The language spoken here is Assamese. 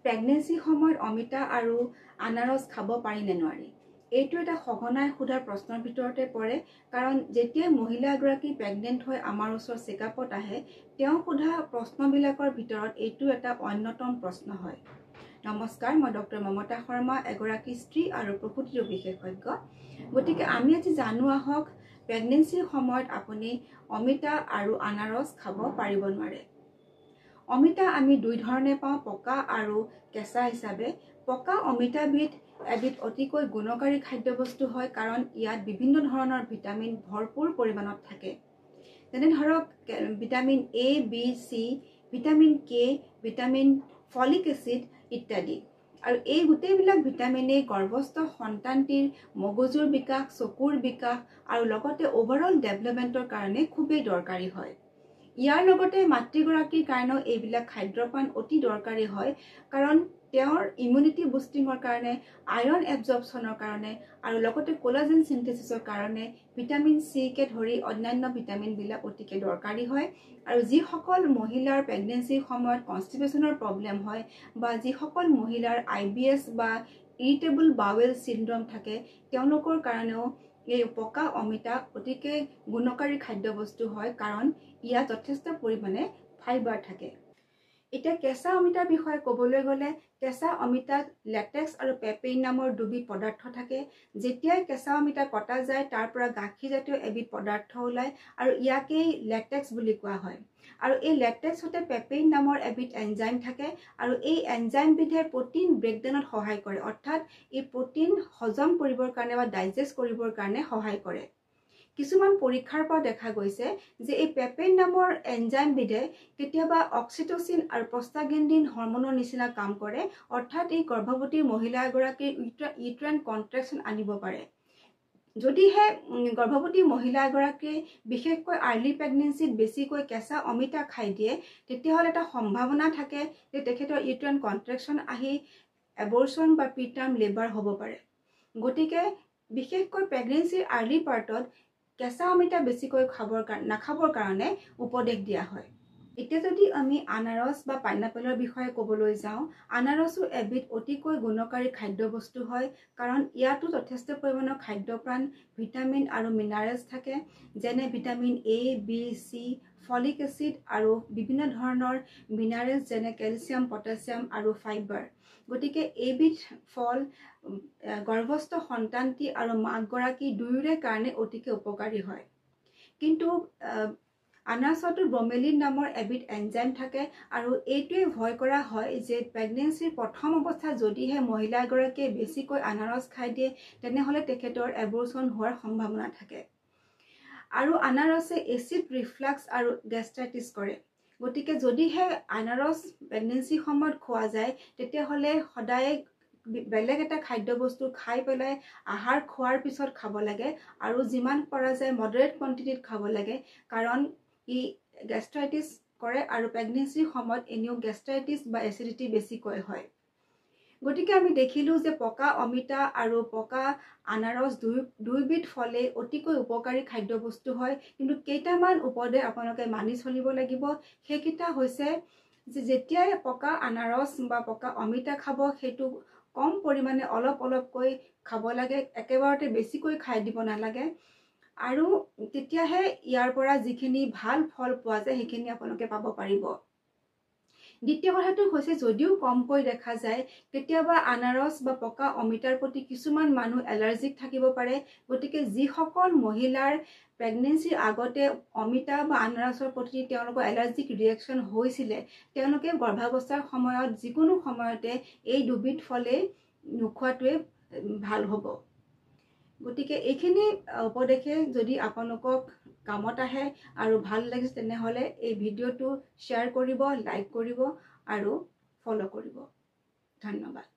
প্ৰেগনেন্সি সময়ত অমিতা আৰু আনাৰস খাব পাৰি নে নোৱাৰি? এইটো এটা সঘনাই সোধাৰ প্ৰশ্নৰ ভিতৰতে পৰে, কাৰণ যেতিয়া মহিলা এগৰাকী প্ৰেগনেন্ট হৈ আমাৰ ওচৰত চেকআপত আহে, তেওঁ সোধা প্ৰশ্নবিলাকৰ ভিতৰত এইটো এটা অন্যতম প্ৰশ্ন হয়। নমস্কাৰ, মই ডক্টৰ মমতা শৰ্মা, এগৰাকী স্ত্ৰী আৰু প্ৰসূতি ৰোগ বিশেষজ্ঞ। গতিকে আমি আজি জানো আহক, প্ৰেগনেন্সিৰ সময়ত আপুনি অমিতা আৰু আনাৰস খাব পাৰিব নোৱাৰে। অমিতা আমি দুই ধৰণে পাওঁ, পকা আৰু কেঁচা হিচাপে। পকা অমিতাবিধ এবিধ অতিকৈ গুণকাৰী খাদ্যবস্তু হয়, কাৰণ ইয়াত বিভিন্ন ধৰণৰ ভিটামিন ভৰপূৰ পৰিমাণত থাকে। যেনে ধৰক vitamin A, B, C, vitamin K, vitamin folic acid ইত্যাদি। আৰু এই গোটেইবিলাক ভিটামিনে গৰ্ভস্থ সন্তানটিৰ মগজুৰ বিকাশ, চকুৰ বিকাশ আৰু লগতে অভাৰঅল ডেভেলপমেণ্টৰ কাৰণে খুবেই দৰকাৰী হয়। ইয়াৰ লগতে মাতৃগৰাকীৰ কাৰণেও এইবিলাক খাদ্যপান অতি দৰকাৰী হয়, কাৰণ তেওঁৰ ইমিউনিটি বুষ্টিঙৰ কাৰণে, আইৰণ এবজৰ্পশ্যনৰ কাৰণে আৰু লগতে কোলাজেন চিন্থেচিছৰ কাৰণে ভিটামিন চিকে ধৰি অন্যান্য ভিটামিনবিলাক অতিকে দৰকাৰী হয়। আৰু যিসকল মহিলাৰ প্ৰেগনেন্সিৰ সময়ত কনষ্টিপেশ্যনৰ প্ৰব্লেম হয়, বা যিসকল মহিলাৰ IBS বা ইৰিটেবল বাৱেল চিণ্ড্ৰম থাকে, তেওঁলোকৰ কাৰণেও এই পকা অমিতা অতিকে গুণকাৰী খাদ্যবস্তু হয়, কাৰণ ইয়াত যথেষ্ট পৰিমাণে ফাইবাৰ থাকে। এতিয়া কেঁচা অমিতাৰ বিষয়ে ক'বলৈ গ'লে, কেঁচা অমিতাত লেটেক্স আৰু পেপেইন নামৰ দুবিধ পদাৰ্থ থাকে। যেতিয়াই কেঁচা অমিতা কটা যায়, তাৰ পৰা গাখীৰজাতীয় এবিধ পদাৰ্থ ওলায়, আৰু ইয়াকেই লেটেক্স বুলি কোৱা হয়। আৰু এই লেটেক্সতে পেপেইন নামৰ এবিধ এনজাইম থাকে, আৰু এই এনজাইমবিধে প্ৰটিন ব্ৰেকডাউনত সহায় কৰে, অৰ্থাৎ এই প্ৰটিন হজম কৰিবৰ কাৰণে বা ডাইজেষ্ট কৰিবৰ কাৰণে সহায় কৰে। কিছুমান পৰীক্ষাৰ পৰা দেখা গৈছে যে এই পেপেইন নামৰ এনজাইমবিধে কেতিয়াবা অক্সিটচিন আৰু প্ৰষ্টাগ্লেণ্ডিন হৰমনৰ নিচিনা কাম কৰে, অৰ্থাৎ এই গৰ্ভৱতী মহিলা এগৰাকীৰ ইউট্ৰাইন কন্ট্ৰেকশ্যন আনিব পাৰে। যদিহে গৰ্ভৱতী মহিলা এগৰাকীয়ে বিশেষকৈ আৰ্লি প্ৰেগনেন্সিত বেছিকৈ কেঁচা অমিতা খাই দিয়ে, তেতিয়াহ'লে এটা সম্ভাৱনা থাকে যে তেখেতৰ ইউট্ৰাইন কন্ট্ৰেকশ্যন আহি এবৰ্চন বা প্ৰিটাৰ্ম লেবাৰ হ'ব পাৰে। গতিকে বিশেষকৈ প্ৰেগনেন্সিৰ আৰ্লি পাৰ্টত কেঁচা অমিতা বেছিকৈ নাখাবৰ কাৰণে উপদেশ দিয়া হয়। এতিয়া যদি আমি আনাৰস বা পাইনাপেলৰ বিষয়ে ক'বলৈ যাওঁ, আনাৰসো এবিধ অতিকৈ গুণকাৰী খাদ্যবস্তু হয়, কাৰণ ইয়াতো যথেষ্ট পৰিমাণৰ খাদ্যপ্ৰাণ, ভিটামিন আৰু মিনাৰেলছ থাকে, যেনে vitamin A, B, C, folic acid আৰু বিভিন্ন ধৰণৰ মিনাৰেলছ যেনে কেলছিয়াম, পটাছিয়াম আৰু ফাইবাৰ। গতিকে এইবিধ ফল গৰ্ভস্থ সন্তানটি আৰু মাকগৰাকী দুয়োৰে কাৰণে অতিকে উপকাৰী হয়। কিন্তু আনাৰসতো ব্ৰমেলিন নামৰ এবিধ এনজাইম থাকে, আৰু এইটোৱে ভয় কৰা হয় যে প্ৰেগনেন্সিৰ প্ৰথম অৱস্থাত যদিহে মহিলা এগৰাকীয়ে বেছিকৈ আনাৰস খাই দিয়ে, তেনেহ'লে তেখেতৰ এবৰ্চন হোৱাৰ সম্ভাৱনা থাকে। আৰু আনাৰসে এচিড ৰিফ্লাক্স আৰু গেষ্ট্ৰাইটিছ কৰে। গতিকে যদিহে আনাৰস প্ৰেগনেন্সিৰ সময়ত খোৱা যায়, তেতিয়াহ'লে সদায় বেলেগ এটা খাদ্যবস্তু খাই পেলাই আহাৰ খোৱাৰ পিছত খাব লাগে, আৰু যিমান পৰা যায় মডাৰেট কোৱান্টিটিত খাব লাগে, কাৰণ ই গেষ্ট্ৰাইটিছ কৰে, আৰু প্ৰেগনেন্সিৰ সময়ত এনেও গেষ্ট্ৰাইটিছ বা এচিডিটি বেছিকৈ হয়। গতিকে আমি দেখিলোঁ যে পকা অমিতা আৰু পকা আনাৰস দুয়োবিধ ফলেই অতিকৈ উপকাৰী খাদ্যবস্তু হয়, কিন্তু কেইটামান উপদেশ আপোনালোকে মানি চলিব লাগিব। সেইকেইটা হৈছে যে যেতিয়াই পকা আনাৰস বা পকা অমিতা খাব, সেইটো কম পৰিমাণে অলপকৈ খাব লাগে, একেবাৰতে বেছিকৈ খাই দিব নালাগে, আৰু তেতিয়াহে ইয়াৰ পৰা যিখিনি ভাল ফল পোৱা যায় সেইখিনি আপোনালোকে পাব পাৰিব। দ্বিতীয় কথাটো হৈছে, যদিও কমকৈ দেখা যায়, কেতিয়াবা আনাৰস বা পকা অমিতাৰ প্ৰতি কিছুমান মানুহ এলাৰ্জিক থাকিব পাৰে। গতিকে যিসকল মহিলাৰ প্ৰেগনেন্সিৰ আগতে অমিতা বা আনাৰসৰ প্ৰতি তেওঁলোকৰ এলাৰ্জিক ৰিয়েকশ্যন হৈছিলে, তেওঁলোকে গৰ্ভাৱস্থাৰ সময়ত যিকোনো সময়তে এই দুবিধ ফলেই নোখোৱাটোৱে ভাল হ'ব। গতিকে এইখিনি উপদেশে যদি আপোনালোকক কামত আহে আৰু ভাল লাগিছে, তেনেহ'লে এই ভিডিঅ'টো শ্বেয়াৰ কৰিব, লাইক কৰিব আৰু ফ'ল' কৰিব। ধন্যবাদ।